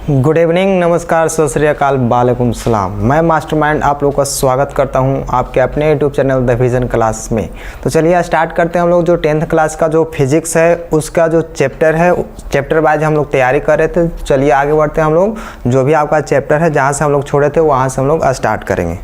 Good evening, नमस्कार, सत श्री अकाल, वालेकुम सलाम। मैं मास्टरमाइंड आप लोग का स्वागत करता हूं आपके अपने YouTube channel the vision class में। तो चलिए स्टार्ट करते हैं। हम लोग जो 10th क्लास का जो फिजिक्स है उसका जो चैप्टर है, चैप्टर वाइज हम लोग तैयारी कर रहे थे। चलिए आगे बढ़ते हैं। हम लोग जो भी आपका चैप्टर है जहाँ से हम लोग छोड़े थे वहाँ से हम लोग स्टार्ट करेंगे।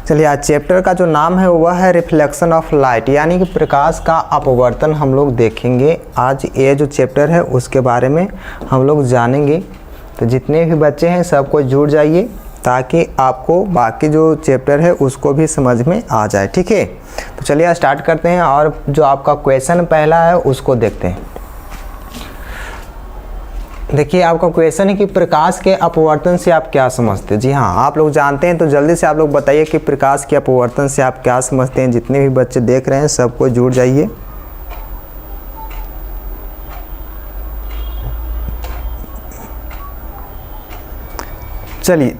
चलिए आज चैप्टर का जो नाम है वह है रिफ्लेक्शन ऑफ लाइट, यानी कि प्रकाश का अपवर्तन हम लोग देखेंगे। आज ये जो चैप्टर है उसके बारे में हम लोग जानेंगे। तो जितने भी बच्चे हैं सबको जुड़ जाइए ताकि आपको बाकी जो चैप्टर है उसको भी समझ में आ जाए। ठीक है, तो चलिए स्टार्ट करते हैं और जो आपका क्वेश्चन पहला है उसको देखते हैं। देखिए आपका क्वेश्चन है कि प्रकाश के अपवर्तन से आप क्या समझते हैं। जी हाँ, आप लोग जानते हैं तो जल्दी से आप लोग बताइए कि प्रकाश के अपवर्तन से आप क्या समझते हैं। जितने भी बच्चे देख रहे हैं सबको जुड़ जाइए। चलिए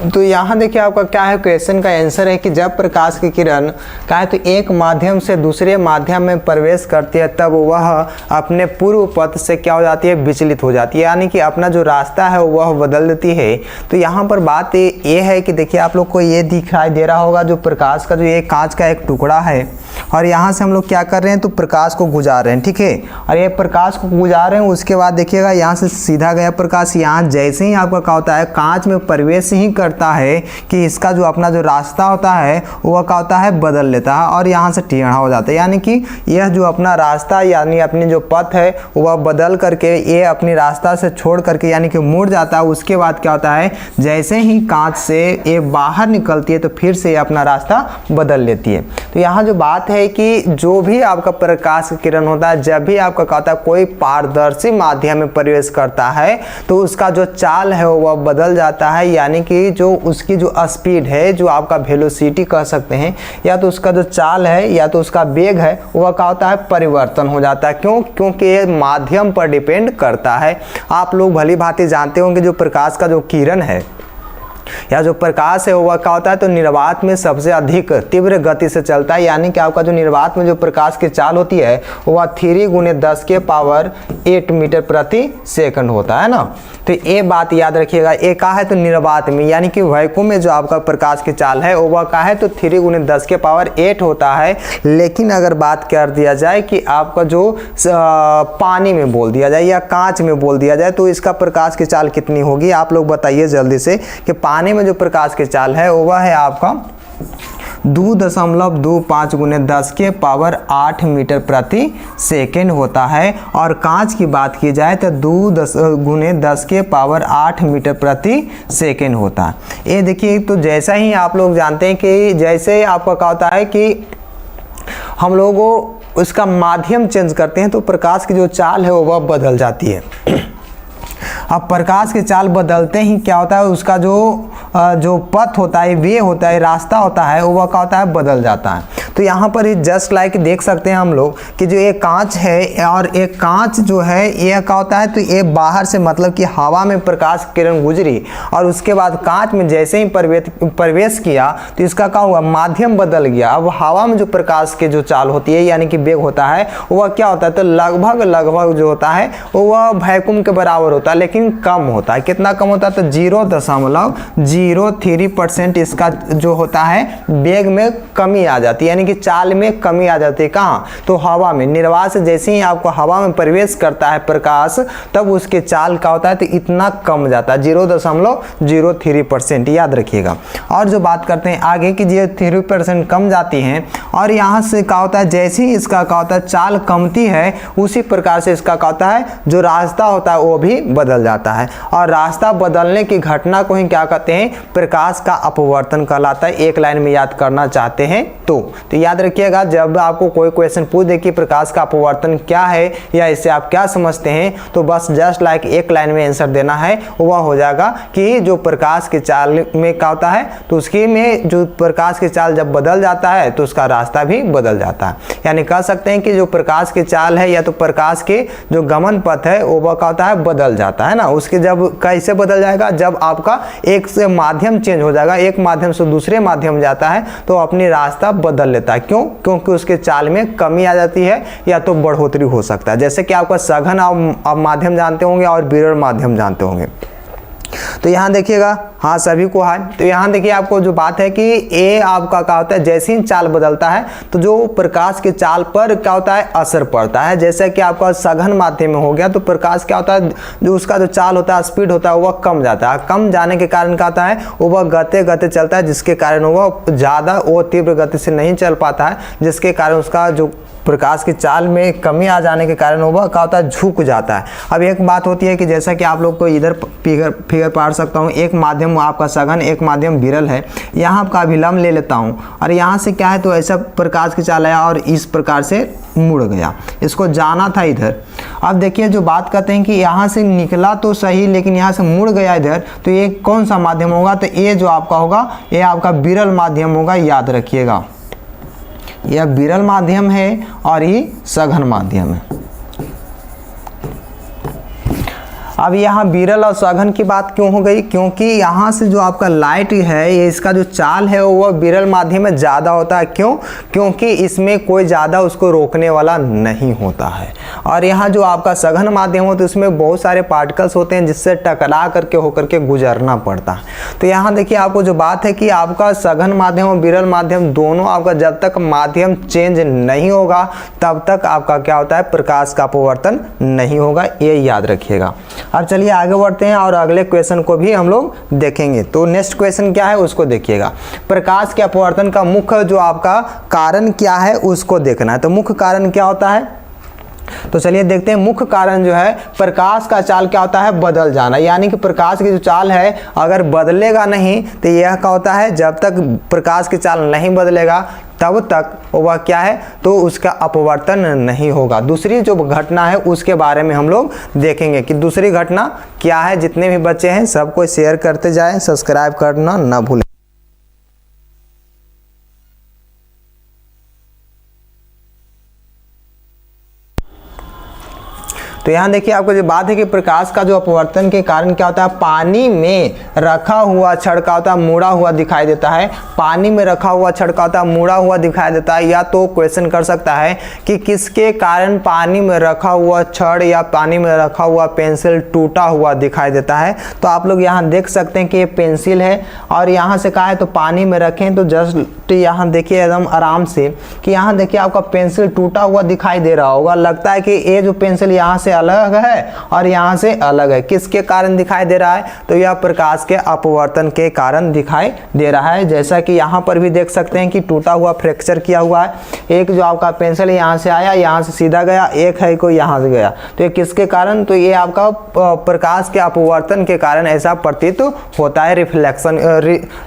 तो यहाँ देखिए आपका क्या है, क्वेश्चन का आंसर है कि जब प्रकाश की किरण क्या है तो एक माध्यम से दूसरे माध्यम में प्रवेश करती है तब वह अपने पूर्व पथ से क्या हो जाती है, विचलित हो जाती है, यानी कि अपना जो रास्ता है वह बदल देती है। तो यहाँ पर बात ये है कि देखिए आप लोग को ये दिखाई दे रहा होगा जो प्रकाश का जो ये कांच का एक टुकड़ा है और यहाँ से हम लोग क्या कर रहे हैं तो प्रकाश को गुजार रहे हैं। ठीक है, और ये प्रकाश को गुजार रहे हैं। उसके बाद देखिएगा यहाँ से सीधा गया प्रकाश, यहाँ जैसे ही आपका क्या होता है कांच में प्रवेश ही करता है कि इसका जो अपना जो रास्ता होता है वह क्या होता है बदल लेता है और यहाँ से टेढ़ा हो जाता है, यानी कि यह जो अपना रास्ता यानी अपनी जो पथ है वह बदल करके ये अपनी रास्ता से छोड़ करके यानी कि मुड़ जाता है। उसके बाद क्या होता है जैसे ही कांच से ये बाहर निकलती है तो फिर से ये अपना रास्ता बदल लेती है। तो यहाँ जो बात है कि जो भी आपका प्रकाश की किरण होता है जब भी आपका क्या होता है कोई पारदर्शी माध्यम में प्रवेश करता है तो उसका जो चाल है वह बदल जाता है, यानी कि जो उसकी जो स्पीड है, जो आपका वेलोसिटी कह सकते हैं, या तो उसका जो चाल है या तो उसका वेग है वह क्या होता है परिवर्तन हो जाता है। क्यों? क्योंकि ये माध्यम पर डिपेंड करता है। आप लोग भली भांति जानते होंगे जो प्रकाश का जो किरण है या जो प्रकाश है वह क्या होता है तो निर्वात में सबसे अधिक तीव्र गति से चलता है, यानी कि आपका जो निर्वात में जो प्रकाश की चाल होती है वह 3 × 10⁸ मीटर प्रति सेकंड होता है ना। तो ये बात याद रखिएगा। ये क्या है तो निर्वात में, यानी कि वैक्यूम में जो आपका प्रकाश की चाल है वह क्या है तो 3 × 10⁸ होता है। लेकिन अगर बात कर दिया जाए कि आपका जो पानी में बोल दिया जाए या कांच में बोल दिया जाए तो इसका प्रकाश की चाल कितनी होगी, आप लोग बताइए जल्दी से। कि पानी में जो प्रकाश की चाल है वह है आपका 2.25 × 10⁸ मीटर प्रति सेकेंड होता है। और कांच की बात की जाए तो 2 × 10⁸ मीटर प्रति सेकेंड होता है। ये देखिए तो जैसा ही आप लोग जानते हैं कि जैसे आपका क्या होता है कि हम लोगों उसका माध्यम चेंज करते हैं तो प्रकाश की जो चाल है वह बदल जाती है। अब प्रकाश की चाल बदलते ही क्या होता है उसका जो पथ होता है, वे होता है, रास्ता होता है वह क्या होता है बदल जाता है। तो यहाँ पर जस्ट लाइक देख सकते हैं हम लोग कि जो ये कांच है और एक कांच जो है ये क्या होता है तो ये बाहर से मतलब कि हवा में प्रकाश किरण गुजरी और उसके बाद कांच में जैसे ही प्रवेश किया तो इसका क्या हुआ माध्यम बदल गया। अब हवा में जो प्रकाश की जो चाल होती है यानी कि वेग होता है वह क्या होता है तो लगभग जो होता है वह वैक्यूम के बराबर होता है, लेकिन कम होता है। कितना कम होता है तो 0.03% इसका जो होता है वेग में कमी आ जाती है, यानी कि चाल में कमी आ जाती है। कहाँ तो हवा में। निर्वात से जैसे ही आपको हवा में प्रवेश करता है प्रकाश तब उसके चाल का होता है तो इतना कम जाता है 0.03%, याद रखिएगा। और जो बात करते हैं आगे की 0.3% कम जाती है और यहाँ से क्या होता है जैसे ही इसका क्या होता है चाल कमती है उसी प्रकार से इसका क्या होता है जो रास्ता होता है वो भी बदल जाता है। और रास्ता बदलने की घटना को ही क्या कहते हैं प्रकाश का अपवर्तन कहलाता है। एक लाइन में याद करना चाहते हैं तो तो याद रखिएगा, जब आपको कोई क्वेश्चन पूछ दे कि प्रकाश का अपवर्तन क्या है या इससे आप क्या समझते हैं, तो बस जस्ट लाइक एक लाइन में आंसर देना है। वह हो जाएगा कि जो प्रकाश की चाल में क्या होता है, तो उसकी में जो प्रकाश की चाल जब बदल जाता है तो उसका रास्ता भी बदल जाता है। यानी कह सकते हैं कि जो प्रकाश की चाल है या तो प्रकाश के जो गमन पथ है वो क्या होता है, बदल जाता है ना। उसके जब कैसे बदल जाएगा, जब आपका एक से माध्यम चेंज हो जाएगा, एक माध्यम से दूसरे माध्यम जाता है तो अपनी रास्ता बदल लेता है। क्यों? क्योंकि उसके चाल में कमी आ जाती है या तो बढ़ोतरी हो सकता है। जैसे कि आपका सघन आप माध्यम जानते होंगे और विरल माध्यम जानते होंगे। तो यहाँ देखिएगा, हाँ सभी को है। तो यहाँ देखिए आपको जो बात है कि ये आपका क्या होता है, जैसे ही चाल बदलता है तो जो प्रकाश के चाल पर क्या होता है, असर पड़ता है। जैसे कि आपका सघन माध्यम में हो गया तो प्रकाश क्या होता है, जो उसका जो चाल होता है, स्पीड होता है, वह कम जाता है। कम जाने के कारण क्या होता है, वह गते गते चलता है, जिसके कारण वह ज़्यादा वो तीव्र गति से नहीं चल पाता है, जिसके कारण उसका जो प्रकाश की चाल में कमी आ जाने के कारण वह क्या होता है, झुक जाता है। अब एक बात होती है कि जैसा कि आप लोग को इधर फिगर पढ़ सकता हूँ, एक माध्यम आपका सघन, एक माध्यम विरल है। यहाँ आपका अभिलंब ले लेता हूँ और यहाँ से क्या है, तो ऐसा प्रकाश की चाल आया और इस प्रकार से मुड़ गया, इसको जाना था इधर। अब देखिए जो बात करते हैं कि यहाँ से निकला तो सही, लेकिन यहाँ से मुड़ गया इधर, तो ये कौन सा माध्यम होगा, तो ये जो आपका होगा ये आपका विरल माध्यम होगा। याद रखिएगा, यह विरल माध्यम है और ये सघन माध्यम है। अब यहाँ विरल और सघन की बात क्यों हो गई, क्योंकि यहाँ से जो आपका लाइट है, ये इसका जो चाल है वो विरल माध्यम में ज़्यादा होता है। क्यों? क्योंकि इसमें कोई ज़्यादा उसको रोकने वाला नहीं होता है। और यहाँ जो आपका सघन माध्यम होता है उसमें बहुत सारे पार्टिकल्स होते हैं जिससे टकरा करके होकर के गुजरना पड़ता है। तो यहाँ देखिए आपको जो बात है कि आपका सघन माध्यम और विरल माध्यम दोनों आपका जब तक माध्यम चेंज नहीं होगा तब तक आपका क्या होता है, प्रकाश का अपवर्तन नहीं होगा। ये याद रखिएगा। अब चलिए आगे बढ़ते हैं और अगले क्वेश्चन को भी हम लोग देखेंगे। तो नेक्स्ट क्वेश्चन क्या है उसको देखिएगा। प्रकाश के अपवर्तन का मुख्य जो आपका कारण क्या है उसको देखना है। तो मुख्य कारण क्या होता है, तो चलिए देखते हैं। मुख्य कारण जो है, प्रकाश का चाल क्या होता है, बदल जाना। यानी कि प्रकाश की जो चाल है अगर बदलेगा नहीं तो यह क्या होता है, जब तक प्रकाश की चाल नहीं बदलेगा तब तक वह क्या है, तो उसका अपवर्तन नहीं होगा। दूसरी जो घटना है उसके बारे में हम लोग देखेंगे कि दूसरी घटना क्या है। जितने भी बच्चे हैं सबको शेयर करते जाएं, सब्सक्राइब करना ना भूलें। तो यहाँ देखिए आपको जो बात है कि प्रकाश का जो अपवर्तन के कारण क्या होता है, पानी में रखा हुआ छड़ का होता है मुड़ा हुआ दिखाई देता है। पानी में रखा हुआ छड़ का होता है मुड़ा हुआ दिखाई देता है। या तो क्वेश्चन कर सकता है कि किसके कारण पानी में रखा हुआ छड़ या पानी में रखा हुआ पेंसिल टूटा हुआ दिखाई देता है। तो आप लोग यहाँ देख सकते हैं कि ये पेंसिल है और यहाँ से कहा है तो पानी में रखें तो जस्ट यहाँ देखिए एकदम आराम से कि यहाँ देखिए आपका पेंसिल टूटा हुआ दिखाई दे रहा होगा। लगता है कि ये जो पेंसिल यहाँ से अलग है और यहाँ से अलग है। किसके कारण दिखाई दे रहा है, तो यह प्रकाश के अपवर्तन के कारण दिखाई दे रहा है। जैसा कि यहाँ पर भी देख सकते हैं कि टूटा हुआ फ्रैक्चर किया हुआ है। एक जो आपका पेंसिल यहाँ से आया, यहाँ से सीधा गया, एक है कोई यहाँ से गया। तो ये किसके कारण, तो ये आपका प्रकाश के अपवर्तन के कारण ऐसा प्रतीत होता है।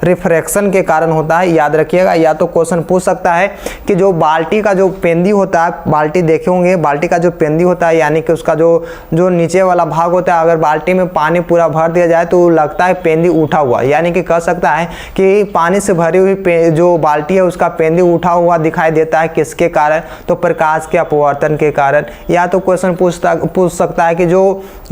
रिफ्रैक्शन के कारण होता है। याद रखिएगा। या तो क्वेश्चन पूछ सकता है कि जो बाल्टी का जो पेंदी होता है, बाल्टी देखे होंगे, बाल्टी का जो पेंदी होता है यानी कि उसका जो नीचे वाला भाग होता है, अगर बाल्टी में पानी पूरा भर दिया जाए तो लगता है पेंदी उठा हुआ। यानी कि कह सकता है कि पानी से भरी हुई जो बाल्टी है उसका पेंदी उठा हुआ दिखाई देता है। किसके कारण, तो प्रकाश के अपवर्तन के कारण। या तो क्वेश्चन पूछ सकता है कि जो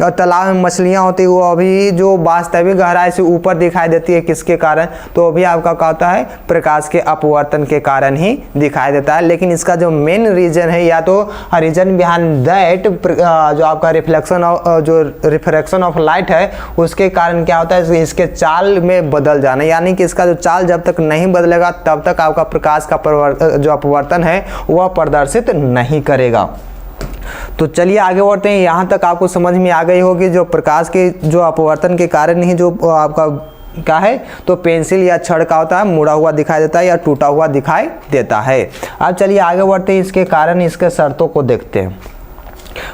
तालाब में मछलियां होती है वो अभी जो वास्तविक गहराई से ऊपर दिखाई देती है, किसके कारण, तो अभी आपका क्या होता है, प्रकाश के अपवर्तन के कारण ही दिखाई देता है। लेकिन इसका जो मेन रीजन है, या तो रीजन बिहाइंड दैट, जो आपका रिफ्रैक्शन ऑफ लाइट है उसके कारण क्या होता है, इसके चाल में बदल जाना। यानी कि इसका जो चाल जब तक नहीं बदलेगा तब तक आपका प्रकाश का जो अपवर्तन है वह प्रदर्शित नहीं करेगा। तो चलिए आगे बढ़ते हैं। यहाँ तक आपको समझ में आ गई होगी जो प्रकाश के जो अपवर्तन के कारण ही जो आपका क्या है, तो पेंसिल या छड़ का होता है मुड़ा हुआ दिखाई देता है या टूटा हुआ दिखाई देता है। अब चलिए आगे बढ़ते हैं, इसके कारण इसके शर्तों को देखते हैं।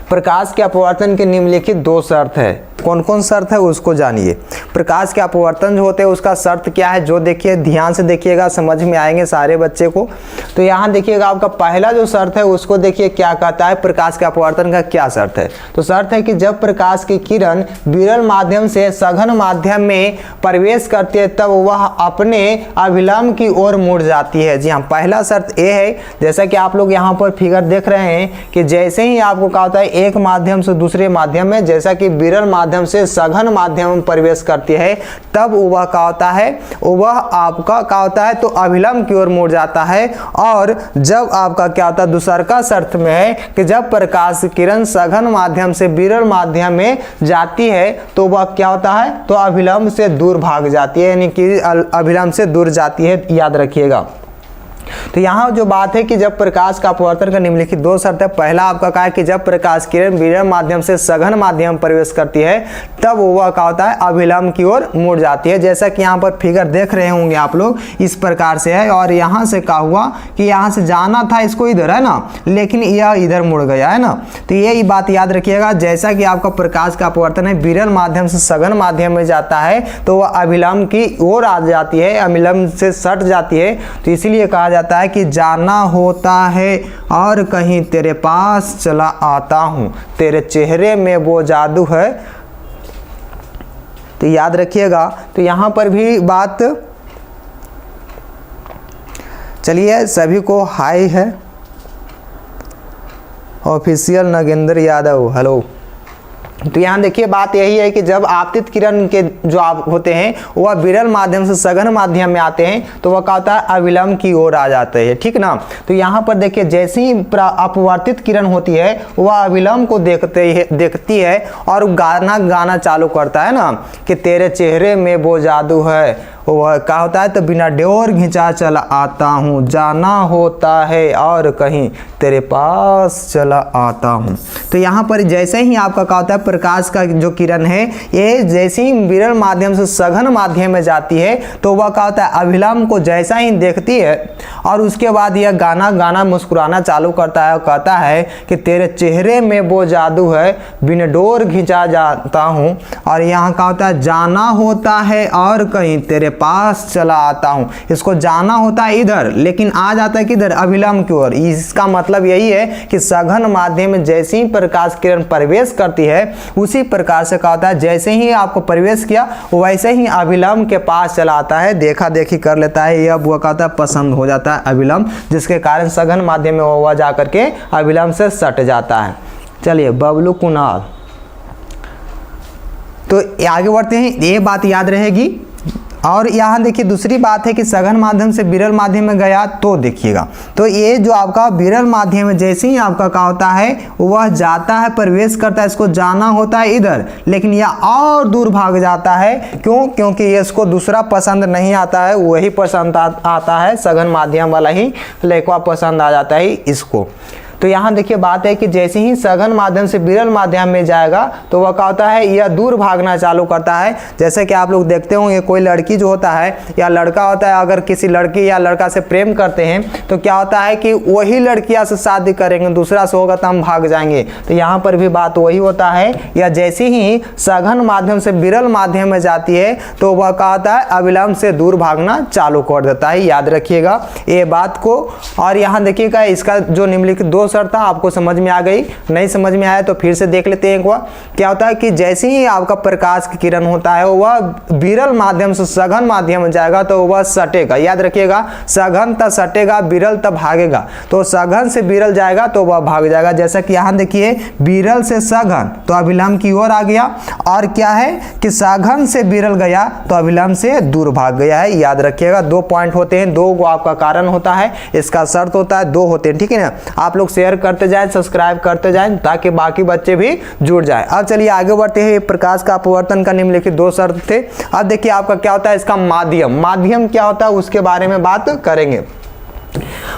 प्रकाश के अपवर्तन के निम्नलिखित दो शर्त है। कौन कौन शर्त है उसको जानिए। प्रकाश के अपवर्तन जो होते हैं उसका शर्त क्या है, जो देखिए ध्यान से देखिएगा, समझ में आएंगे सारे बच्चे को। तो यहाँ देखिएगा आपका पहला जो शर्त है उसको देखिए क्या कहता है, प्रकाश के अपवर्तन का क्या शर्त है। तो शर्त है कि जब प्रकाश की किरण विरल माध्यम से सघन माध्यम में प्रवेश करती है तब वह अपने अभिलंब की ओर मुड़ जाती है। जी हाँ, पहला शर्त ये है, जैसा कि आप लोग यहाँ पर फिगर देख रहे हैं कि जैसे ही आपको क्या होता है एक माध्यम से दूसरे माध्यम में, जैसा कि विरल माध्यम से सघन माध्यम में प्रवेश करती है तब वह क्या होता है, वह आपका क्या होता है तो अभिलंब की ओर मुड़ जाता है। और जब आपका क्या होता है दूसरा का शर्त में है कि जब प्रकाश किरण सघन माध्यम से विरल माध्यम में जाती है तो वह क्या होता है तो अभिलंब से दूर भाग जाती है, यानी कि अभिलंब से दूर जाती है, याद रखिएगा। तो यहाँ जो बात है कि जब प्रकाश का अपवर्तन का निम्नलिखित दो शर्त है। पहला आपका कहा है कि जब प्रकाश किरण विरल माध्यम से सघन माध्यम में प्रवेश करती है तब वह क्या होता है अभिलंब की ओर मुड़ जाती है। जैसा कि यहाँ पर फिगर देख रहे होंगे आप लोग, इस प्रकार से है और यहाँ से क्या हुआ कि यहाँ से जाना था इसको इधर, है ना, लेकिन यह इधर मुड़ गया, है ना। तो ये बात याद रखिएगा, जैसा कि आपका प्रकाश का अपवर्तन है विरल माध्यम से सघन माध्यम में जाता है तो वह अभिलंब की ओर आ जाती है, अभिलंब से सट जाती है। तो इसीलिए कहा जाता है कि जाना होता है और कहीं तेरे पास चला आता हूं, तेरे चेहरे में वो जादू है। तो याद रखिएगा। तो यहां पर भी बात, चलिए सभी को हाय है। Official Nagendra Yadav, hello. तो यहाँ देखिए बात यही है कि जब आपतित किरण के जो आप होते हैं वह विरल माध्यम से सघन माध्यम में आते हैं तो वह क्या होता है अभिलंब की ओर आ जाते हैं, ठीक ना। तो यहाँ पर देखिए जैसे ही अपवर्तित किरण होती है वह अभिलंब को देखती है और गाना चालू करता है ना कि तेरे चेहरे में वो जादू है। वह क्या होता है तो बिना डोर घिंचा चला आता हूँ, जाना होता है और कहीं तेरे पास चला आता हूँ। तो यहाँ पर जैसे ही आपका क्या होता है प्रकाश का जो किरण है ये जैसे ही विरल माध्यम से सघन माध्यम में जाती है तो वह क्या होता है अभिलंब को जैसा ही देखती है और उसके बाद यह गाना मुस्कुराना चालू करता है और कहता है कि तेरे चेहरे में वो जादू है, बिना डोर घिंचा जाता हूँ। और यहाँ क्या होता है जाना होता है और कहीं तेरे पास चला आता हूँ। इसको जाना होता है इधर लेकिन आ जाता है किधर अभिलंब की ओर। इसका मतलब यही है कि सघन माध्यम में जैसे ही प्रकाश किरण प्रवेश करती है उसी प्रकार से क्या होता है जैसे ही आपको प्रवेश किया वैसे ही अभिलंब के पास चला आता है, देखा देखी कर लेता है, यह वो कहता है पसंद हो जाता है अभिलंब, जिसके कारण सघन माध्यम में वह जाकर के अभिलंब से सट जाता है। चलिए बबलू कुणाल, तो आगे बढ़ते हैं, ये बात याद रहेगी। और यहाँ देखिए दूसरी बात है कि सघन माध्यम से विरल माध्यम में गया तो देखिएगा, तो ये जो आपका विरल माध्यम में जैसे ही आपका क्या होता है वह जाता है प्रवेश करता है, इसको जाना होता है इधर लेकिन यह और दूर भाग जाता है। क्यों? क्योंकि ये इसको दूसरा पसंद नहीं आता है, वही पसंद आता है सघन माध्यम वाला ही लेखवा पसंद आ जाता है इसको। तो यहाँ देखिए बात है कि जैसे ही सघन माध्यम से विरल माध्यम में जाएगा तो वह क्या होता है यह दूर भागना चालू करता है। जैसे कि आप लोग देखते होंगे कोई लड़की जो होता है या लड़का होता है, अगर किसी लड़की या लड़का से प्रेम करते हैं तो क्या होता है कि वही लड़कियां से शादी करेंगे, दूसरा से होगा तो हम भाग जाएंगे। तो यहाँ पर भी बात वही होता है, या जैसे ही सघन माध्यम से विरल माध्यम में जाती है तो वह क्या होता है अविलंब से दूर भागना चालू कर देता है। याद रखिएगा ये बात को। और यहाँ देखिएगा इसका जो निम्नलिखित दो शर्त था आपको समझ में आ गई, नहीं समझ में आया तो फिर से देख लेते हैं एक बार। क्या होता है कि जैसे ही आपका प्रकाश की किरण होता है वह विरल माध्यम से सघन माध्यम में जाएगा तो वह सटेगा। याद रखिएगा सघन तक सटेगा, विरल तक भागेगा। तो सघन से विरल जाएगा तो वह भाग जाएगा। जैसा कि यहाँ देखिए विरल से सघन तो अभिलंब की ओर आ गया, और क्या है कि सघन से विरल गया तो अभिलंब से दूर भाग गया है। याद रखिएगा दो पॉइंट होते हैं, दो को आपका कारण होता है, इसका शर्त होता है, दो होते हैं, ठीक है ना। आप लोग शेयर करते जाएं, सब्सक्राइब करते जाएं ताकि बाकी बच्चे भी जुड़ जाएं। अब चलिए आगे बढ़ते हैं। प्रकाश का अपवर्तन का निम्नलिखित दो शर्त थे। अब देखिए आपका क्या होता है इसका माध्यम, माध्यम क्या होता है उसके बारे में बात करेंगे।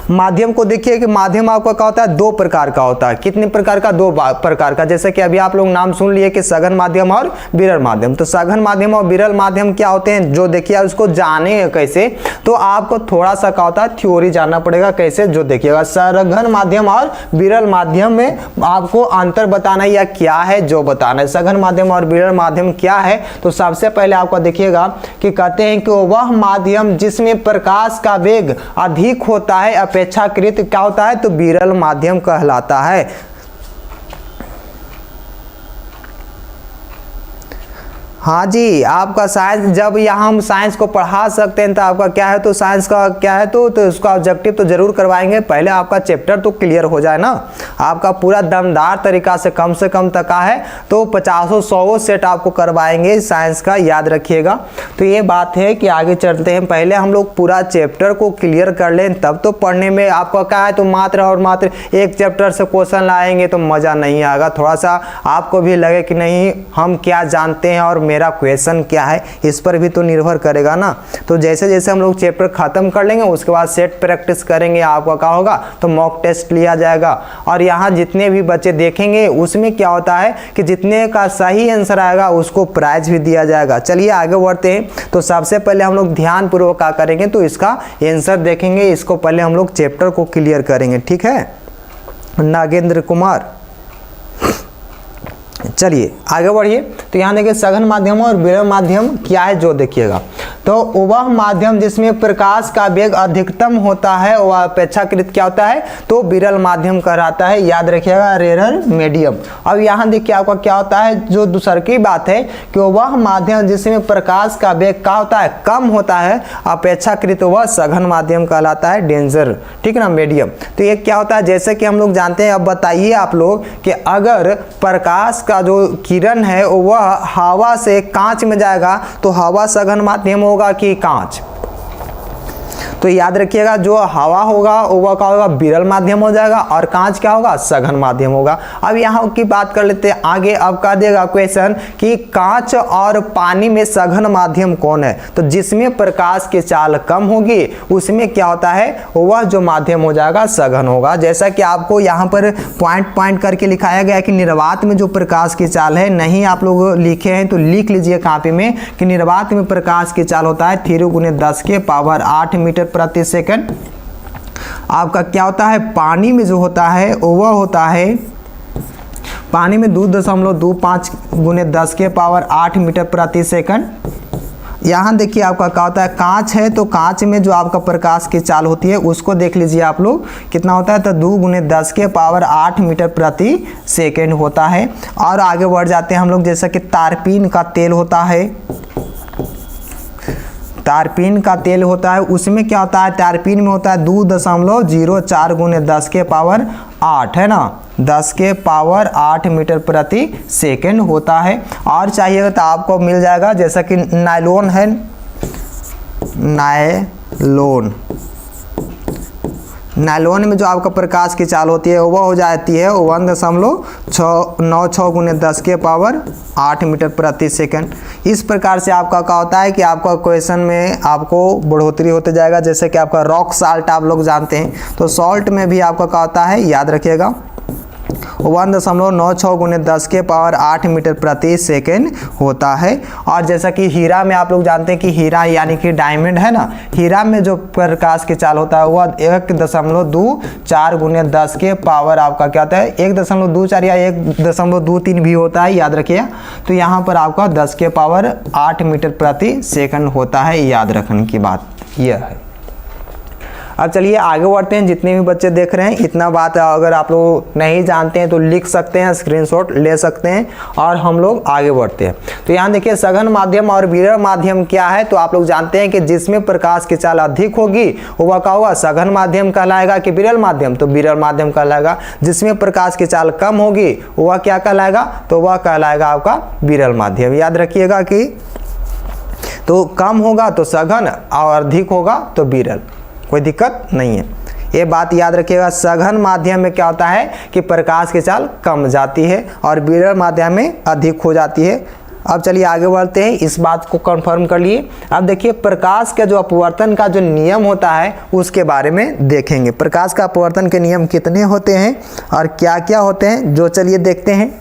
माध्यम को देखिए कि माध्यम आपका क्या होता है, दो प्रकार का होता है। कितने प्रकार का, दो प्रकार का। जैसे कि अभी आप लोग नाम सुन लिए कि सघन माध्यम और विरल माध्यम। तो सघन माध्यम और विरल माध्यम क्या होते हैं, जो देखिए उसको जाने कैसे, तो आपको थोड़ा सा क्या होता है थ्योरी जानना पड़ेगा कैसे, जो देखिएगा सघन माध्यम और विरल माध्यम में आपको अंतर बताना है या क्या है जो बताना है। सघन माध्यम और विरल माध्यम क्या है, तो सबसे पहले आपको देखिएगा कि कहते हैं कि वह माध्यम जिसमें प्रकाश का वेग अधिक होता है अपेक्षाकृत क्या होता है, तो विरल माध्यम कहलाता है। हाँ जी, आपका साइंस, जब यहाँ हम साइंस को पढ़ा सकते हैं तो आपका क्या है, तो साइंस का क्या है, तो उसका ऑब्जेक्टिव तो जरूर करवाएंगे। पहले आपका चैप्टर तो क्लियर हो जाए ना, आपका पूरा दमदार तरीका से कम तक का है तो 50-100 सेट आपको करवाएंगे साइंस का, याद रखिएगा। तो ये बात है कि आगे चलते हैं, पहले हम लोग पूरा चैप्टर को क्लियर कर लें तब तो पढ़ने में आपका क्या है, तो मात्र और मात्र एक चैप्टर से क्वेश्चन लाएंगे तो मज़ा नहीं आएगा। थोड़ा सा आपको भी लगे कि नहीं हम क्या जानते हैं और मेरा क्वेश्चन क्या है, इस पर भी तो निर्भर करेगा ना। तो जैसे जैसे हम लोग चैप्टर खत्म कर लेंगे उसके बाद सेट प्रैक्टिस करेंगे, आपका क्या होगा, तो मॉक टेस्ट लिया जाएगा। और यहाँ जितने भी बच्चे देखेंगे उसमें क्या होता है कि जितने का सही आंसर आएगा उसको प्राइज भी दिया जाएगा। चलिए आगे बढ़ते हैं। तो सबसे पहले हम लोग ध्यान पूर्वक क्या करेंगे, तो इसका आंसर देखेंगे। इसको पहले हम लोग चैप्टर को क्लियर करेंगे, ठीक है। नागेंद्र कुमार, चलिए आगे बढ़िए। तो यहाँ देखिए सघन माध्यम और विरल माध्यम क्या है जो देखिएगा, तो वह माध्यम जिसमें प्रकाश का वेग अधिकतम होता है वह अपेक्षाकृत क्या होता है, तो विरल माध्यम कहलाता है, याद रखिएगा, रेरर मीडियम। अब यहाँ देखिए आपका क्या होता है, जो दूसर की बात है कि वह माध्यम जिसमें प्रकाश का वेग क्या होता है, कम होता है अपेक्षाकृत वह सघन माध्यम कहलाता है, डेंजर, ठीक है ना, मीडियम। तो ये क्या होता है, जैसे कि हम लोग जानते हैं, अब बताइए आप लोग कि अगर प्रकाश का जो किरण है वह हवा से कांच में जाएगा तो हवा सघन माध्यम होगा कि कांच, तो याद रखिएगा जो हवा होगा वह क्या होगा, विरल माध्यम हो जाएगा और कांच क्या होगा, सघन माध्यम होगा। अब यहाँ की बात कर लेते हैं आगे। अब कह देगा क्वेश्चन कि कांच और पानी में सघन माध्यम कौन है, तो जिसमें प्रकाश की चाल कम होगी उसमें क्या होता है, वह जो माध्यम हो जाएगा सघन होगा। जैसा कि आपको यहाँ पर पॉइंट करके लिखाया गया है कि निर्वात में जो प्रकाश की चाल है, नहीं आप लोग लिखे हैं तो लिख लीजिए कॉपी में कि निर्वात में प्रकाश की चाल होता है 3×10⁸ मीटर प्रति सेकंड। आपका क्या होता है, पानी में जो होता है वह होता है, पानी में 2.25 × 10⁸ मीटर प्रति सेकंड। यहाँ देखिए आपका क्या होता है, कांच है तो कांच में जो आपका प्रकाश की चाल होती है उसको देख लीजिए आप लोग कितना होता है, तो 2×10⁸ मीटर प्रति सेकंड होता है। और आगे बढ़ जाते हैं हम लोग, जैसा कि तारपीन का तेल होता है, तारपीन का तेल होता है, उसमें क्या होता है, तारपीन में होता है 2.04 × 10⁸ है ना, 10⁸ मीटर प्रति सेकंड होता है। और चाहिएगा तो आपको मिल जाएगा, जैसा कि नायलॉन है, नायलॉन में जो आपका प्रकाश की चाल होती है वह हो जाती है 1.96 × 10⁸ मीटर प्रति सेकंड। इस प्रकार से आपका क्या होता है कि आपका क्वेश्चन में आपको बढ़ोतरी होते जाएगा। जैसे कि आपका रॉक साल्ट आप लोग जानते हैं, तो सॉल्ट में भी आपका क्या होता है, याद रखिएगा, 1.96 × 10⁸ मीटर प्रति सेकंड होता है। और जैसा कि हीरा में आप लोग जानते हैं कि हीरा यानी कि डायमंड है ना, हीरा में जो प्रकाश की चाल होता है वह 1.24 × 10⁸ आपका क्या होता है, 1.24 या 1.23 भी होता है, याद रखिए। तो यहाँ पर आपका 10⁸ मीटर प्रति सेकंड होता है, याद रखने की बात यह है। अब चलिए आगे बढ़ते हैं। जितने भी बच्चे देख रहे हैं इतना बात अगर आप लोग नहीं जानते हैं तो लिख सकते हैं, स्क्रीनशॉट ले सकते हैं और हम लोग आगे बढ़ते हैं। तो यहाँ देखिए सघन माध्यम और विरल माध्यम क्या है, तो आप लोग जानते हैं कि जिसमें प्रकाश की चाल अधिक होगी वह क्या होगा, सघन माध्यम कहलाएगा कि विरल माध्यम, तो विरल माध्यम कहलाएगा। जिसमें प्रकाश की चाल कम होगी वह क्या कहलाएगा, तो वह कहलाएगा आपका विरल माध्यम। याद रखिएगा कि तो कम होगा तो सघन और अधिक होगा तो विरल, कोई दिक्कत नहीं है, ये बात याद रखिएगा। सघन माध्यम में क्या होता है कि प्रकाश की चाल कम जाती है और विरल माध्यम में अधिक हो जाती है। अब चलिए आगे बढ़ते हैं, इस बात को कंफर्म कर लिए। अब देखिए प्रकाश का जो अपवर्तन का जो नियम होता है उसके बारे में देखेंगे। प्रकाश का अपवर्तन के नियम कितने होते हैं और क्या क्या होते हैं, जो चलिए देखते हैं।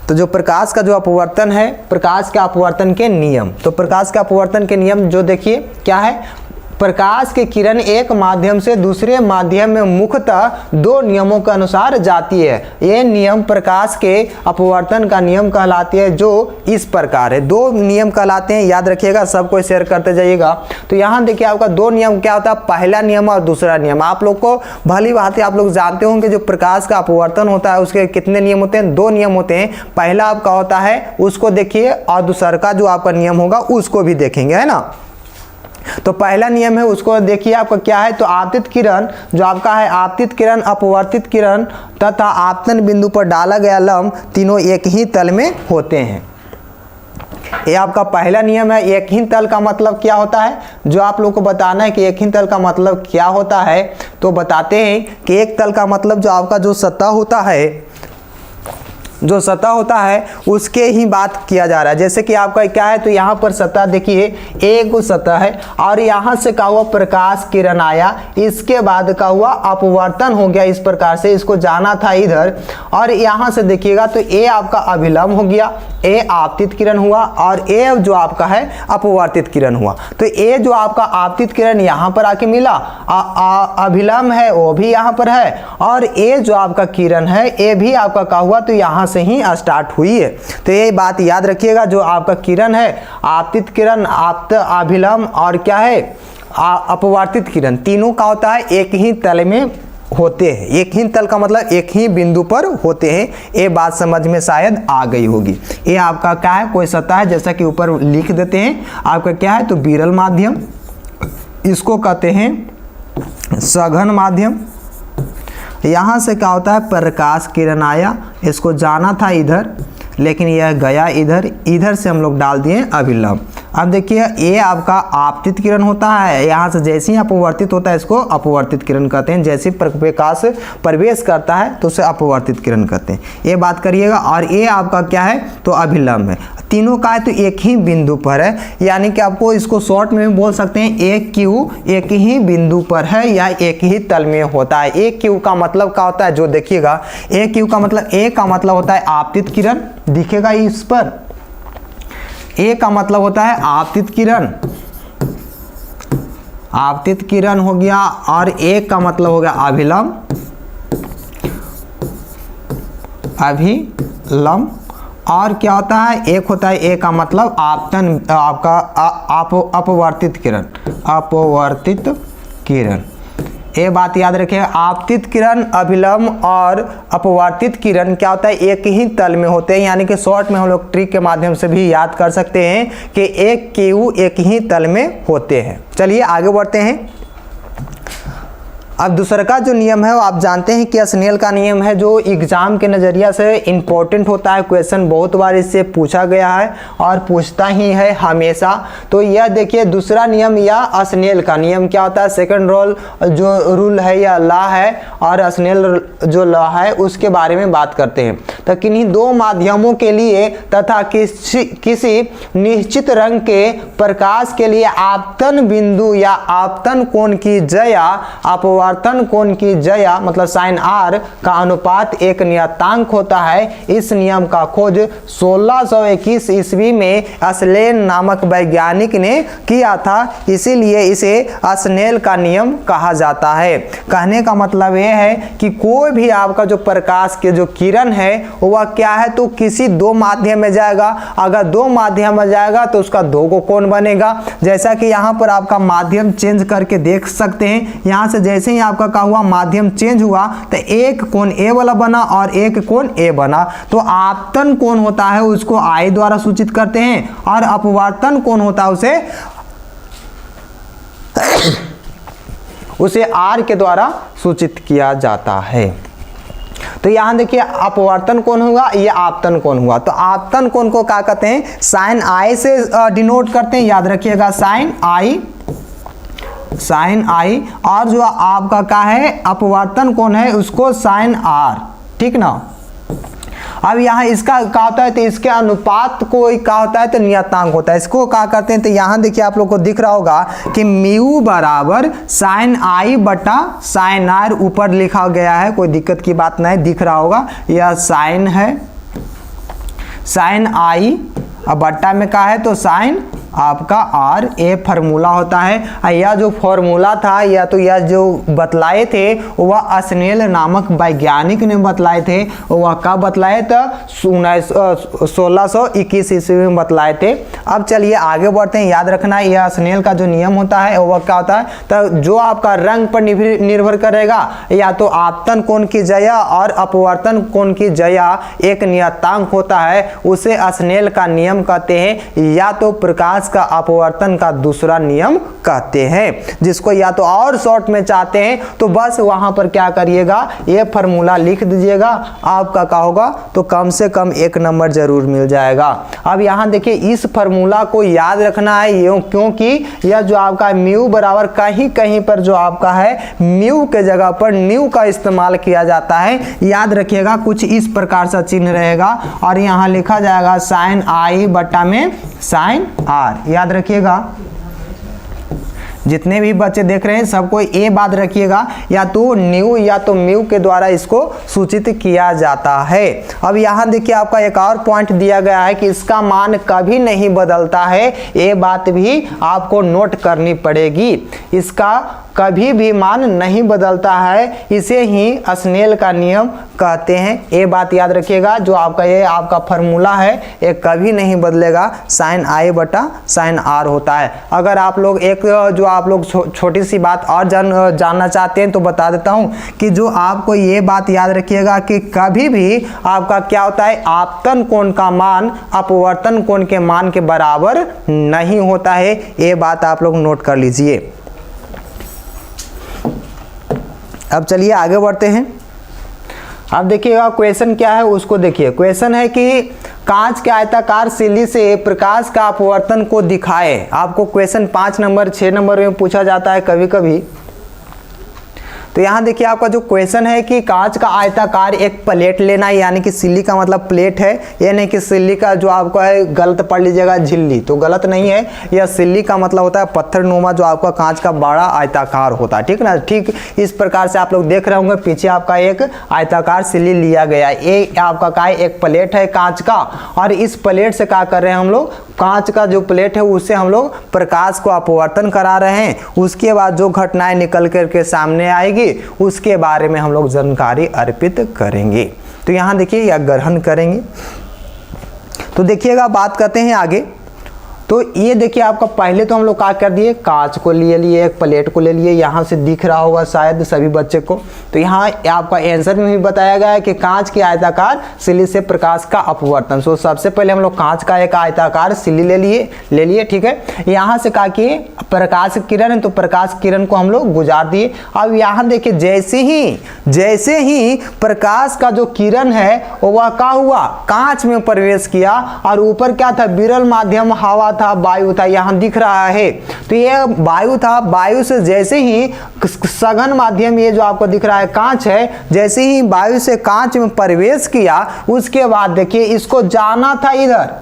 तो जो प्रकाश का जो अपवर्तन है, प्रकाश के अपवर्तन के नियम, तो प्रकाश का अपवर्तन के नियम जो देखिए क्या है, प्रकाश की किरण एक माध्यम से दूसरे माध्यम में मुख्यतः दो नियमों के अनुसार जाती है। ये नियम प्रकाश के अपवर्तन का नियम कहलाती है, जो इस प्रकार है। दो नियम कहलाते हैं, याद रखिएगा, सबको शेयर करते जाइएगा। तो यहाँ देखिए आपका दो नियम क्या होता है, पहला नियम और दूसरा नियम। आप लोग को भली भांति आप लोग जानते होंगे जो प्रकाश का अपवर्तन होता है उसके कितने नियम होते हैं, दो नियम होते हैं। पहला आपका होता है उसको देखिए, और दूसरा का जो आपका नियम होगा उसको भी देखेंगे, है ना। तो पहला नियम है उसको देखिए आपका क्या है, तो आपतित किरण जो आपका है, आपतित किरण, अपवर्तित किरण तथा आपतन बिंदु पर डाला गया लंब तीनों एक ही तल में होते हैं। ये आपका पहला नियम है। एक ही तल का मतलब क्या होता है, जो आप लोग को बताना है कि एक ही तल का मतलब क्या होता है। तो बताते हैं कि एक तल का मतलब जो आपका जो सतह होता है, जो सतह होता है उसके ही बात किया जा रहा है। जैसे कि आपका क्या है, तो यहाँ पर सतह देखिए एक सतह है और यहाँ से क्या हुआ, प्रकाश किरण आया, इसके बाद क्या हुआ, अपवर्तन हो गया। इस प्रकार से इसको जाना था इधर, और यहाँ से देखिएगा तो ए आपका अभिलंब हो गया, ए आपतित किरण हुआ, और ए जो आपका है अपवर्तित किरण हुआ। तो ए जो आपका आपतित किरण यहाँ पर आके मिला, अभिलंब है वो भी यहाँ पर है, और ए जो आपका किरण है ए भी आपका क्या हुआ, तो यहाँ से ही स्टार्ट हुई है। तो ये बात याद रखिएगा, जो आपका किरण है, आपतित किरण, आप्त, अभिलंब और क्या है, अपवर्तित किरण, तीनों का होता है एक ही तल में होते हैं। एक ही तल का मतलब एक ही बिंदु पर होते हैं। ये बात समझ में शायद आ गई होगी। ये आपका क्या है, कोई सतह है, जैसा कि ऊपर लिख देते हैं आपका क्या है, तो विरल माध्यम, इसको कहते हैं सघन माध्यम। यहाँ से क्या होता है, प्रकाश किरण आया, इसको जाना था इधर, लेकिन यह गया इधर, इधर से हम लोग डाल दिए अभिलंब। अब देखिए ये आपका आपतित किरण होता है, यहाँ से जैसे ही अपवर्तित होता है इसको अपवर्तित किरण कहते हैं। जैसे प्रकाश प्रवेश करता है तो उसे अपवर्तित किरण कहते हैं, ये बात करिएगा। और ये आपका क्या है, तो अभिलंब है। तीनों का है तो एक ही बिंदु पर है, यानी कि आपको इसको शॉर्ट में भी बोल सकते हैं, एक क्यू एक ही बिंदु पर है या एक ही तल में होता है। एक क्यू का मतलब क्या होता है, जो देखिएगा एक क्यू का मतलब, ए का मतलब होता है आपतित किरण, दिखेगा इस पर, ए का मतलब होता है आपतित किरण, आपतित किरण हो गया, और ए का मतलब हो गया अभिलंब, अभिलंब। और क्या होता है, एक होता है ए का मतलब आपतन, आपका अपवर्तित किरण, अपवर्तित किरण। ये बात याद रखिए, आपतित किरण, अभिलंब और अपवर्तित किरण क्या होता है, एक ही तल में होते हैं। यानी कि शॉर्ट में हम लोग ट्रिक के माध्यम से भी याद कर सकते हैं कि एक क्यू एक ही तल में होते हैं। चलिए आगे बढ़ते हैं। अब दूसरा का जो नियम है वो आप जानते हैं कि स्नेल का नियम है, जो एग्जाम के नज़रिया से इम्पोर्टेंट होता है। क्वेश्चन बहुत बार इससे पूछा गया है और पूछता ही है हमेशा। तो यह देखिए दूसरा नियम या स्नेल का नियम क्या होता है, सेकंड रूल है या लॉ है, और स्नेल जो लॉ है उसके बारे में बात करते हैं। तो किन्हीं दो माध्यमों के लिए तथा किसी निश्चित रंग के प्रकाश के लिए आपतन बिंदु या आपतन कोण की जया, अपवर्तन कोण की जया मतलब साइन आर का अनुपात एक नियतांक होता है। इस नियम का खोज 1621 ईस्वी में स्नेल नामक वैज्ञानिक ने किया था, इसीलिए इसे स्नेल का नियम कहा जाता है। कहने का मतलब यह है कि कोई भी आपका जो प्रकाश के जो किरण है वह क्या है, तो किसी दो माध्यम में जाएगा। अगर दो माध्यम में जाएगा तो उसका दो को कोण बनेगा। जैसा कि यहाँ पर आपका माध्यम चेंज करके देख सकते हैं, यहाँ से जैसे ही आपका क्या हुआ, माध्यम चेंज हुआ तो एक कोण ए वाला बना और एक कोण ए बना। तो आपतन कोण होता है उसको आई द्वारा सूचित करते हैं, और अपवर्तन कोण होता है उसे आर के द्वारा सूचित किया जाता है। तो यहां देखिए अपवर्तन कोण हुआ, ये आपतन कोण हुआ। तो आपतन कोण को क्या कहते हैं, साइन आई से डिनोट करते हैं, याद रखिएगा साइन आई, साइन आई। और जो आपका क्या है अपवर्तन कोण है उसको साइन आर, ठीक ना। अब यहाँ इसका क्या होता है, तो इसके अनुपात को क्या होता है, तो नियतांक होता है। इसको क्या करते हैं, तो यहाँ देखिए आप लोग को दिख रहा होगा कि म्यू बराबर साइन आई बटा साइन आर ऊपर लिखा गया है, कोई दिक्कत की बात नहीं, दिख रहा होगा। यह साइन है, साइन आई अब बट्टा में क्या है, तो साइन आपका आर, ए फार्मूला होता है। यह जो फार्मूला था या तो यह जो बतलाए थे वह अस्नेल नामक वैज्ञानिक ने बतलाए थे। वह कब बतलाए, तो 1621 ईस्वी में बतलाए थे। अब चलिए आगे बढ़ते हैं। याद रखना यह अस्नेल का जो नियम होता है वह क्या होता है, तो जो आपका रंग पर निर्भर करेगा, या तो आपतन कोण की जया और अपवर्तन कोण की जया एक नियतांक होता है, उसे अस्नेल का नियम कहते हैं, या तो प्रकाश का अपवर्तन का दूसरा नियम कहते हैं। जिसको या तो और शॉर्ट में चाहते हैं तो बस वहां पर क्या करिएगा, ये फार्मूला लिख दीजिएगा, आपका क्या होगा, तो कम से कम 1 नंबर जरूर मिल जाएगा। अब यहां देखिए इस फार्मूला को याद रखना है, क्योंकि यह जो आपका म्यू बराबर कहीं कहीं पर जो आपका है म्यू के जगह पर न्यू का इस्तेमाल किया जाता है। याद रखिएगा कुछ इस प्रकार से चिन्ह रहेगा और यहां लिखा जाएगा साइन आई बट्टा में साइन आर। याद रखिएगा, जितने भी बच्चे देख रहे हैं सबको ये बात रखिएगा, या तो न्यू या तो म्यू के द्वारा इसको सूचित किया जाता है। अब यहाँ देखिए आपका एक और पॉइंट दिया गया है कि इसका मान कभी नहीं बदलता है, ये बात भी आपको नोट करनी पड़ेगी। इसका कभी भी मान नहीं बदलता है, इसे ही अस्नेल का नियम कहते हैं। ये बात याद रखिएगा, जो आपका ये आपका फार्मूला है ये कभी नहीं बदलेगा, साइन आई बटा साइन आर होता है। अगर आप लोग एक जो आप लोग छोटी सी बात और जानना चाहते हैं तो बता देता हूं कि जो आपको ये बात याद रखिएगा कि कभी भी आपका क्या होता है, आपतन कोण का मान अपवर्तन कोण के मान के बराबर नहीं होता है। ये बात आप लोग नोट कर लीजिए। अब चलिए आगे बढ़ते हैं। अब देखिएगा क्वेश्चन क्या है उसको देखिए। क्वेश्चन है कि कांच के आयताकार सिल्ली से प्रकाश का अपवर्तन को दिखाए। आपको क्वेश्चन 5 नंबर 6 नंबर में पूछा जाता है कभी कभी। तो यहाँ देखिए आपका जो क्वेश्चन है कि कांच का आयताकार एक प्लेट लेना है, यानी कि सिल्ली का मतलब प्लेट है, ये नहीं कि सिल्ली का जो आपका है गलत पढ़ लीजिएगा झिल्ली, तो गलत नहीं है। यह सिल्ली का मतलब होता है पत्थर नुमा जो आपका कांच का बड़ा आयताकार होता है, ठीक ना। ठीक इस प्रकार से आप लोग देख रहे होंगे पीछे आपका एक आयताकार सिल्ली लिया गया है। ये आपका का एक प्लेट है कांच का, और इस प्लेट से क्या कर रहे हैं हम लोग, कांच का जो प्लेट है उससे हम लोग प्रकाश को अपवर्तन करा रहे हैं। उसके बाद जो घटनाएं निकल करके सामने आएगी उसके बारे में हम लोग जानकारी अर्पित करेंगे। तो यहां देखिए या ग्रहण करेंगे। तो देखिएगा बात करते हैं आगे। तो ये देखिए आपका पहले तो हम लोग क्या कर दिए, कांच को ले लिए, एक प्लेट को ले लिए, यहाँ से दिख रहा होगा शायद सभी बच्चे को। तो यहाँ आपका आंसर में भी बताया गया है कि कांच की आयताकार सिल्ली से प्रकाश का अपवर्तन। सो सबसे पहले हम लोग कांच का एक आयताकार सिल्ली ले लिए, ठीक है। यहाँ से क्या किए, प्रकाश किरण है तो प्रकाश किरण को हम लोग गुजार दिए। अब यहाँ देखिए जैसे ही प्रकाश का जो किरण है वह क्या हुआ, कांच में प्रवेश किया, और ऊपर क्या था, विरल माध्यम हवा था, वायु था, यहाँ दिख रहा है। तो ये वायु था, वायु से जैसे ही सघन माध्यम ये जो आपको दिख रहा है कांच है, जैसे ही वायु से कांच में प्रवेश किया उसके बाद देखिए इसको जाना था, इधर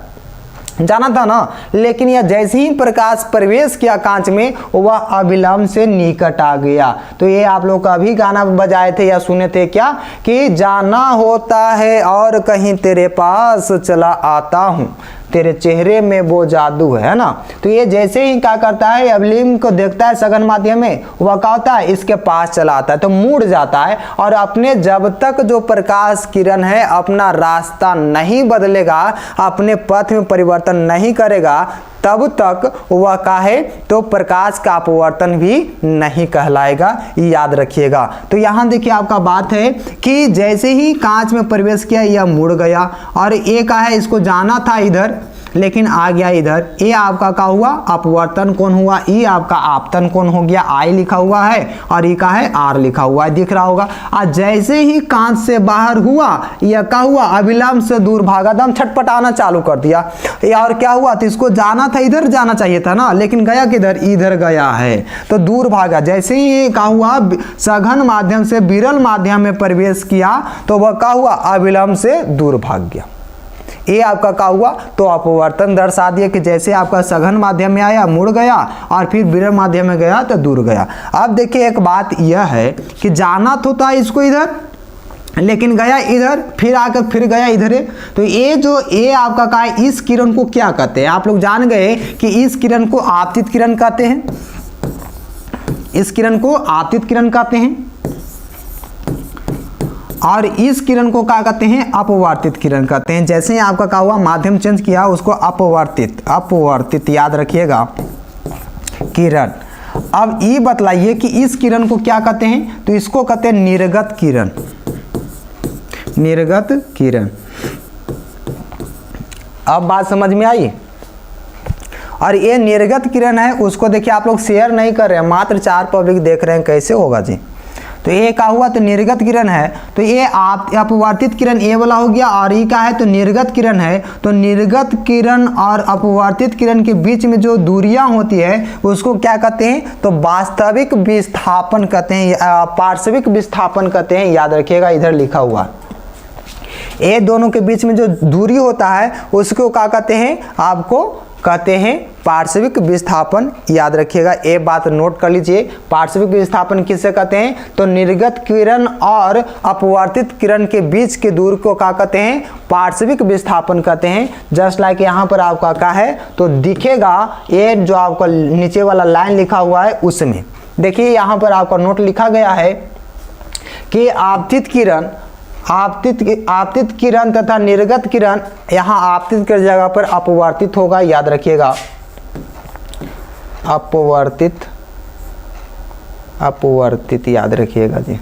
जाना था ना, लेकिन यह जैसे ही प्रकाश प्रवेश किया कांच में वह अविलंब से निकट आ गया। तो ये आप लोग अभी गाना बजाए थे या सुने थे क्या, कि जाना होता है और कहीं तेरे पास चला आता हूँ, तेरे चेहरे में वो जादू है ना। तो ये जैसे ही क्या करता है, अवलिंब को देखता है सघन माध्यम में, वह क्या होता है, इसके पास चला आता है, तो मुड़ जाता है, और अपने जब तक जो प्रकाश किरण है अपना रास्ता नहीं बदलेगा, अपने पथ में परिवर्तन नहीं करेगा, तब तक वह का है तो प्रकाश का अपवर्तन भी नहीं कहलाएगा, याद रखिएगा। तो यहाँ देखिए आपका बात है कि जैसे ही कांच में प्रवेश किया यह मुड़ गया, और ये का है इसको जाना था इधर, लेकिन आ गया इधर ए आपका क्या हुआ, अपवर्तन कोण हुआ, ई आपका आपतन कोण हो गया, आई लिखा हुआ है और ई का है आर लिखा हुआ है, दिख रहा होगा। आज जैसे ही कांच से बाहर हुआ यह क्या हुआ, अविलंब से दूर भागा, दम छटपटाना चालू कर दिया। और क्या हुआ, तो इसको जाना था, इधर जाना चाहिए था ना, लेकिन गया किधर, इधर गया है, तो दूर भागा। जैसे ही क्या हुआ, सघन माध्यम से विरल माध्यम में प्रवेश किया तो वह क्या हुआ, अविलंब से दूर भाग गया। ये आपका क्या हुआ, तो अपवर्तन दर्शा दिया कि जैसे आपका सघन माध्यम में आया मुड़ गया और फिर विरल माध्यम में गया तो दूर गया। अब देखिए एक बात यह है कि जाना तो था इसको इधर, लेकिन गया इधर, फिर आकर फिर गया इधर है। तो ये जो ये आपका का है, इस किरण को क्या कहते हैं, आप लोग जान गए कि इस किरण को आपतित किरण कहते हैं, इस किरण को आपतित किरण कहते हैं और इस किरण को क्या कहते हैं, अपवर्तित किरण कहते हैं। जैसे ही आपका क्या हुआ, माध्यम चेंज किया, उसको अपवर्तित याद रखिएगा किरण। अब ये बतलाइए कि इस किरण को क्या कहते हैं, तो इसको कहते हैं निर्गत किरण, निर्गत किरण। अब बात समझ में आई। और ये निर्गत किरण है, उसको देखिए आप लोग शेयर नहीं कर रहे हैं, मात्र 4 पब्लिक देख रहे हैं, कैसे होगा जी। तो ये क्या हुआ, तो निर्गत किरण है, तो ये अपवर्तित किरण ये वाला हो गया, और ये क्या है, तो निर्गत किरण है। तो निर्गत किरण और अपवर्तित किरण के बीच में जो दूरियां होती है उसको क्या कहते हैं, तो वास्तविक विस्थापन कहते हैं, पार्श्विक विस्थापन कहते हैं, याद रखिएगा, इधर लिखा हुआ। ये दोनों के बीच में जो दूरी होता है उसको क्या कहते हैं, आपको कहते हैं पार्श्विक विस्थापन, याद रखिएगा, ये बात नोट कर लीजिए। पार्श्विक विस्थापन किसे कहते हैं, तो निर्गत किरण और अपवर्तित किरण के बीच के दूर को क्या कहते हैं, पार्श्विक विस्थापन कहते हैं। जस्ट लाइक यहाँ पर आपका क्या है, तो दिखेगा ये जो आपका नीचे वाला लाइन लिखा हुआ है उसमें देखिए, यहाँ पर आपका नोट लिखा गया है कि आपतित किरण, आपतित किरण तथा निर्गत किरण, यहाँ आपतित की जगह पर अपवर्तित होगा, याद रखिएगा, अपवर्तित याद रखिएगा जी।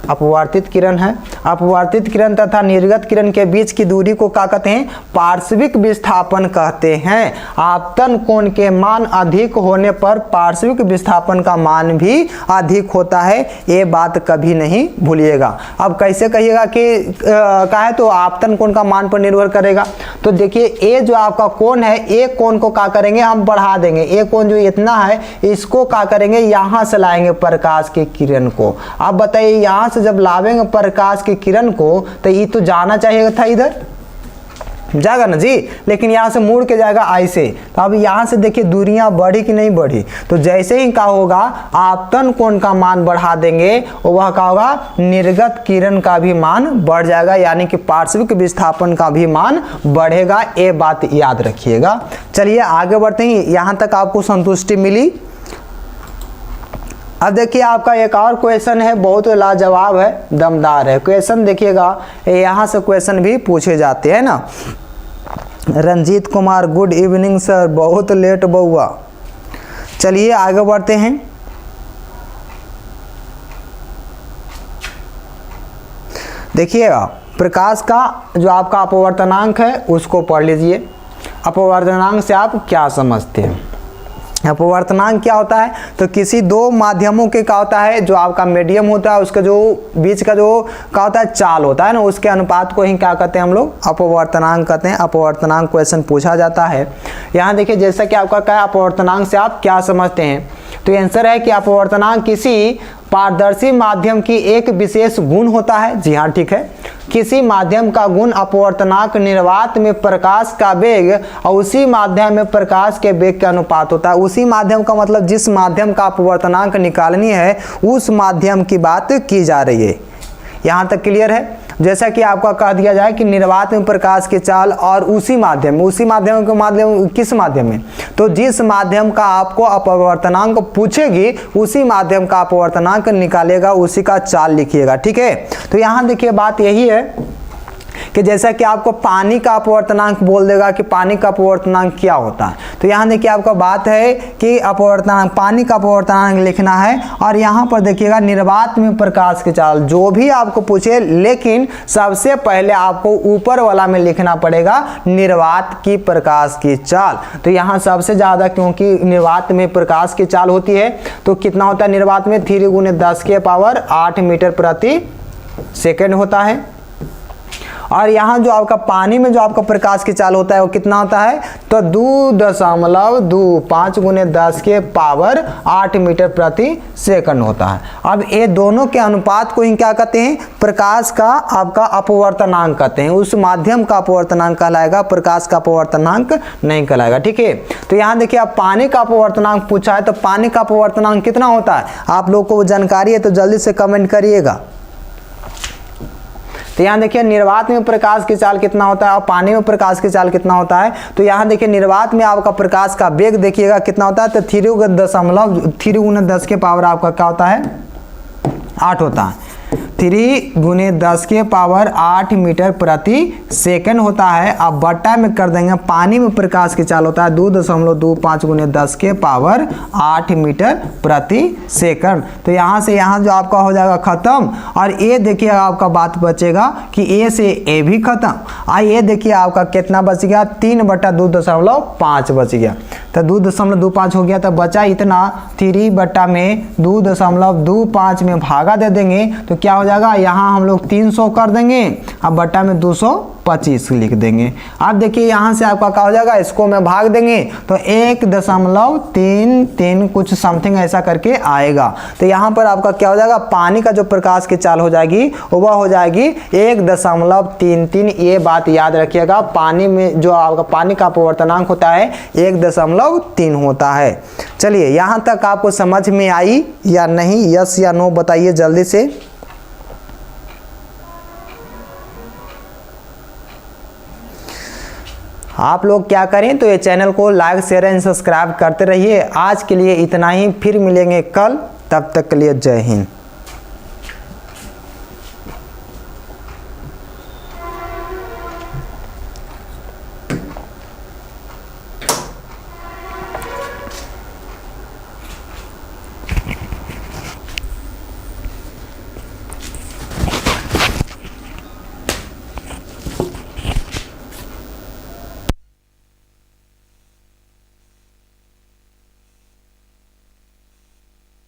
अपवर्तित किरण है, अपवर्तित किरण तथा निर्गत किरण के बीच की दूरी को क्या कहते हैं, पार्श्विक विस्थापन कहते हैं। आपतन कोण के मान अधिक होने पर पार्श्विक विस्थापन का मान भी अधिक होता है, ये बात कभी नहीं भूलिएगा। अब कैसे कहिएगा कि क्या है, तो आपतन कोण का मान पर निर्भर करेगा। तो देखिए ये जो आपका कोण है, एक कोण को क्या करेंगे, हम बढ़ा देंगे, एक कोण जो इतना है इसको क्या करेंगे, यहाँ से लाएंगे प्रकाश की किरण को। अब बताइए यहाँ से जब लावेंगे प्रकाश की किरण को तो ये तो जाना चाहिए था, इधर जाएगा ना जी, लेकिन यहाँ से मुड़ के जाएगा ऐसे। तो अब यहाँ से देखिए दूरियां बढ़ी कि नहीं बढ़ी, तो जैसे ही क्या होगा, आपतन कोण का मान बढ़ा देंगे वह क्या होगा, निर्गत किरण का भी मान बढ़ जाएगा, यानी कि पार्श्विक विस्थापन का भी मान बढ़ेगा, ये बात याद रखिएगा। चलिए आगे बढ़ते हैं, यहाँ तक आपको संतुष्टि मिली। अब देखिए आपका एक और क्वेश्चन है, बहुत लाजवाब है, दमदार है क्वेश्चन। देखिएगा यहाँ से क्वेश्चन भी पूछे जाते हैं ना। Ranjit Kumar, good evening sir, बहुत लेट बउआ। चलिए आगे बढ़ते हैं। देखिएगा प्रकाश का जो आपका अपवर्तनांक है उसको पढ़ लीजिए। अपवर्तनांक से आप क्या समझते हैं, अपवर्तनांक क्या होता है, तो किसी दो माध्यमों के क्या होता है, जो आपका मीडियम होता है उसका जो बीच का जो क्या होता है, चाल होता है ना, उसके अनुपात को ही क्या कहते हैं हम लोग, अपवर्तनांक कहते हैं। अपवर्तनांक क्वेश्चन पूछा जाता है। यहाँ देखिए जैसा कि आपका क्या है, अपवर्तनांक से आप क्या समझते हैं, तो आंसर है कि अपवर्तनांक किसी पारदर्शी माध्यम की एक विशेष गुण होता है। जी हाँ ठीक है, किसी माध्यम का गुण अपवर्तनांक निर्वात में प्रकाश का वेग और उसी माध्यम में प्रकाश के वेग के अनुपात होता है। उसी माध्यम का मतलब जिस माध्यम का अपवर्तनांक निकालनी है उस माध्यम की बात की जा रही है। यहाँ तक क्लियर है। जैसा कि आपका कह दिया जाए कि निर्वात में प्रकाश की चाल और उसी माध्यम के माध्यम किस माध्यम में, तो जिस माध्यम का आपको अपवर्तनांक पूछेगी उसी माध्यम का अपवर्तनांक निकालेगा, उसी का चाल लिखिएगा। ठीक है, तो यहाँ देखिए बात यही है कि जैसा कि आपको पानी का अपवर्तनांक बोल देगा कि पानी का अपवर्तनांक क्या होता है। तो यहाँ देखिए आपका बात है कि अपवर्तनांक, पानी का अपवर्तनांक लिखना है, और यहाँ पर देखिएगा निर्वात में प्रकाश की चाल, जो भी आपको पूछे, लेकिन सबसे पहले आपको ऊपर वाला में लिखना पड़ेगा निर्वात की प्रकाश की चाल। तो यहाँ सबसे ज़्यादा क्योंकि निर्वात में प्रकाश की चाल होती है, तो कितना होता है निर्वात में 3 × 10⁸ मीटर प्रति सेकेंड होता है। और यहाँ जो आपका पानी में जो आपका प्रकाश की चाल होता है वो कितना होता है, तो 2.25 × 10⁸ मीटर प्रति सेकंड होता है। अब ये दोनों के अनुपात को ही क्या कहते हैं, प्रकाश का आपका अपवर्तनांक कहते हैं। उस माध्यम का अपवर्तनांक कहलाएगा, प्रकाश का अपवर्तनांक नहीं कहलाएगा। ठीक है, तो यहाँ देखिए आप पानी का अपवर्तनांक पूछा है, तो पानी का अपवर्तनांक कितना होता है, आप लोग को जानकारी है तो जल्दी से कमेंट करिएगा। तो यहाँ देखिए निर्वात में प्रकाश की चाल कितना होता है और पानी में प्रकाश की चाल कितना होता है। तो यहाँ देखिए निर्वात में आपका प्रकाश का वेग देखिएगा कितना होता है, तो 3 × 10⁻⁸ आपका क्या होता है, 8 होता है। 3 × 10⁸ मीटर प्रति सेकंड होता है। अब बट्टा में कर देंगे, पानी में प्रकाश की चाल होता है 2.25 × 10⁸ मीटर प्रति सेकंड। तो यहाँ से यहाँ जो आपका हो जाएगा खत्म, और ये देखिए आपका बात बचेगा कि ए से ए भी खत्म। ये देखिए आपका कितना बच गया, 3/2.5 बच गया। तो 2.25 हो गया, तो बचा इतना 3/2.25 में भागा दे देंगे, तो क्या हो जाएगा, यहाँ हम लोग 300 कर देंगे, अब बट्टा में 225 लिख देंगे। अब देखिए यहाँ से आपका क्या हो जाएगा, इसको में भाग देंगे तो 1.33 कुछ समथिंग ऐसा करके आएगा। तो यहाँ पर आपका क्या हो जाएगा, पानी का जो प्रकाश की चाल हो जाएगी वह हो जाएगी 1.33। ये बात याद रखिएगा, पानी में जो आपका पानी का अपवर्तनांक होता है 1.3 होता है। चलिए यहाँ तक आपको समझ में आई या नहीं, यस या नो बताइए जल्दी से। आप लोग क्या करें तो ये चैनल को लाइक शेयर एंड सब्सक्राइब करते रहिए। आज के लिए इतना ही, फिर मिलेंगे कल, तब तक के लिए जय हिंद।